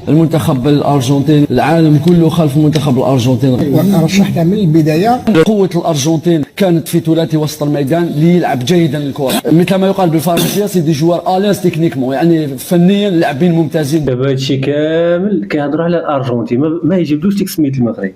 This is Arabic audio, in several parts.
المنتخب الارجنتيني العالم كله خلف المنتخب الارجنتيني. رشحتها من البدايه. قوه الارجنتين كانت في ثلاثي وسط الميدان اللي يلعب جيدا الكره، مثل ما يقال بالفرنسيه سي دي جوار الينس تكنيكمون، يعني فنيا لاعبين ممتازين. دابا هادشي كامل كيهضروا على الارجنتين، ما يجبدوش ديك سميت المغرب.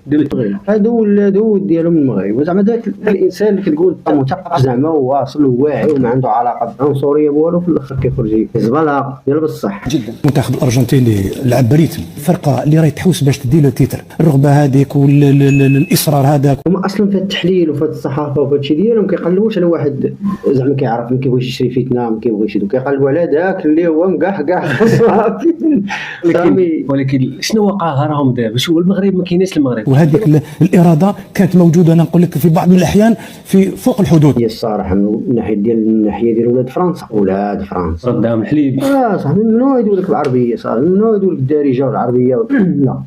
هذا هو الدود ديالو من المغرب، زعما ذاك الانسان اللي كتقول مثقف زعما وواصل وواعي وما عنده علاقه بالعنصريه والو، في الاخر كيخرج زباله ديال بصح جدا. المنتخب الارجنتيني لعب بريتم، الفرقه اللي راهي تحوس باش تدي له تيتر، الرغبه هذيك والاصرار هذاك. هما اصلا في التحليل وفي الصحافه وفي هادشي ديالهم كيقلبوش على واحد زعما كيعرف ما كيبغيش يشري فتنه، ما كيبغيش كيقلبوا على ذاك اللي هو مكاح ولكن شنو وقع راهم دابا؟ شو المغرب ما كايناش المغرب، وهذيك الاراده كانت موجوده، انا نقول لك في بعض الاحيان في فوق الحدود. هي الصراحه من الناحيه ديال ولاد فرنسا، ردهم الحليب. صاحبي ممنوع يدوي لك العربيه، صاحبي ممنوع يدوي لك الدارجه والعربيه لا.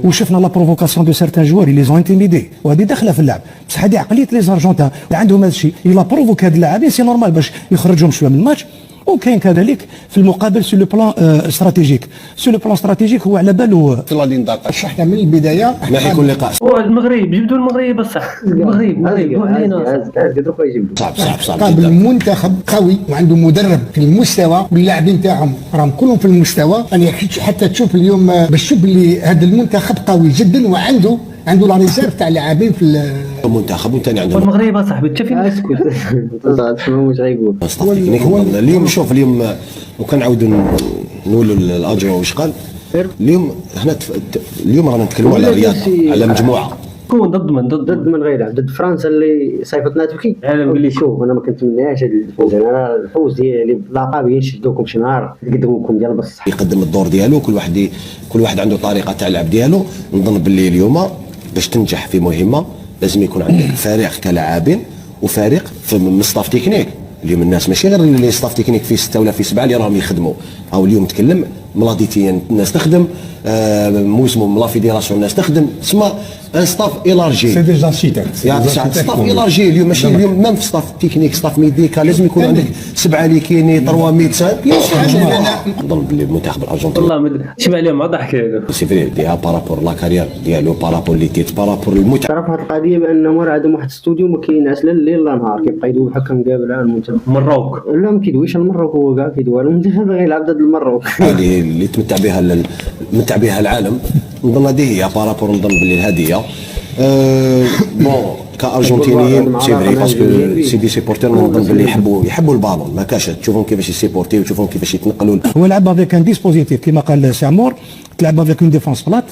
وشفنا لا بروفوكاسيون دو سيرتان جوار اللي زون انتيميدي، وهذه داخله في اللعب، بصح هذه عقليه لي زارجنتان عندهم هذا الشيء، الا بروفوك هاد اللاعبين سي نورمال باش يخرجهم شويه من الماتش. وكاين كذلك في المقابل سو لو بلان استراتيجيك، سو لو بلان استراتيجيك هو على باله. في لا لين داتا رشحتها من البدايه ما حيكون لقاء المغرب جبدوا المغرب بصح المغرب علينا صعب قابل جدا. منتخب قوي وعنده مدرب في المستوى، واللاعبين تاعهم راهم كلهم في المستوى. يعني حتى تشوف اليوم باش تشوف اللي هذا المنتخب قوي جدا، وعنده لا ريزيرف تاع لاعبين في المنتخب. وثاني عندهم والمغرب اصاحبي انت فين اسكت تسمعوا واش غايقول. اليوم شوف اليوم وكنعاودوا نقولوا الاجرو واش قال اليوم. هنا اليوم رانا نتكلموا على الرياضه، على مجموعه كون ضد من غير ضد فرنسا اللي صيفطنا تبكي. انا نقول لك شوف انا ما كنتمناش هذا الفوز، انا الفوز ديالي باللقب ينشدوكم شي نهار يقدموكم ديال بصح. يقدم الدور ديالو، كل واحد عنده طريقه تاع اللعب ديالو. نظن باللي اليوم باش تنجح في مهمه لازم يكون عندك فريق كلاعبين وفريق من ستاف تكنيك. اليوم الناس ماشي غير اللي ستاف تكنيك في 6 ولا في 7 اللي راهم يخدموا، او اليوم تكلم ملاديتيان الناس تخدم، موسمو ملا فيديراسيون الناس تخدم، تسمى ان ستاف ايلارجي. سي ديجا شيتات يعني ستاف ايلارجي اليوم، ماشي اليوم ميم في ستاف تكنيك ستاف ميديكال لازم يكون عندك 7 اللي كاينين 3 ميدسان. نظن باللي المنتخب الارجنتيني والله شبع عليهم ما ضحك هذا سي فري ديها بارابور لا كارير ديالو، بارابور لي تيت، بارابور المتعه. تعرف هذه القضيه بانهم راه عندهم واحد الاستوديو ما كايناش لا الليل لا نهار، كيبقى يدوي بحال مقابله على المنتخب مروك. لا ما كيدويش المروك، هو كاع كيدوي على المنتخب غير يلعب ضد المروك اللي تمتع بها العالم. نظن هذه هي بارابور، نظن باللي هذه بون كارجنتينيين سي فري باسكو سي دي سيبورتير. نظن باللي يحبوا البالون، ما كاش تشوفهم كيفاش يسيبورتيو وتشوفهم كيفاش يتنقلوا. هو لعب افيك ان ديسبوزيتيف كما قال سي عمور، تلعب افيك اون ديفونس بلات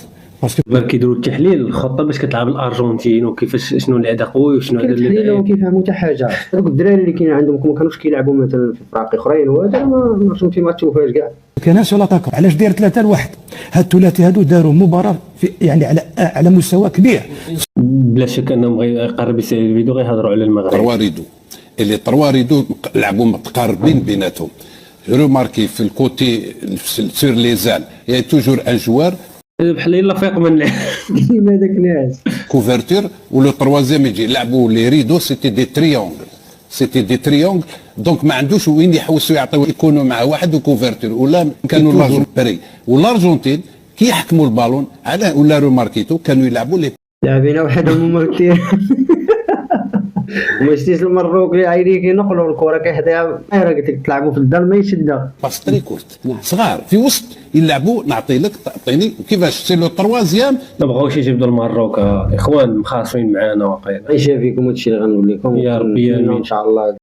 باسكو كيديروا التحليل الخطه باش كتلعب الارجنتين وكيفاش شنو اللعب قوي وشنو هذا اللي كيفهموا حتى حاجه. هذوك الدراري اللي كاين عندهم ما كانوش كيلعبوا مثلا في فرق اخرين، وهذا ما فهمتي ما تشوفهاش كاع. كان سو لاتاكون علاش داير 3-1. هاد الثلاثي هادو داروا مباراه يعني على مستوى كبير. بلا شك انهم غيقرب يسال الفيديو غيهضروا على المغرب. تروا ريدو لعبوا متقاربين بيناتهم. روماركي في الكوتي سور لي زال يا توجور ان جوار بحال الا فيق من ديما داك الناس كوفرتور ولو تروازيام يجي لعبوا لي ريدو سيتي دي تريونغل دونك ما عندوش وين يحوسوا يعطيو يكونوا مع واحد وكوفرتور ولا كانوا الارجنتين والارجنتين كي يحكموا البالون على ولا روماركيتو كانوا يلعبوا لي لاعبين وحدهم هما كثير وما شتيش المروك اللي عينيه كينقلوا الكره كيحداها غير قلت لك تلعبوا في الدار ما يشدها باستري كورت صغار في وسط يلعبوا نعطي لك تعطيني كيفاش سي لو تروازيام. ما بغاوش يجبدوا المروك اخوان مخاصمين معانا واقيلا. عايشه فيكم هادشي اللي غنقول لكم يا ربي ان شاء الله.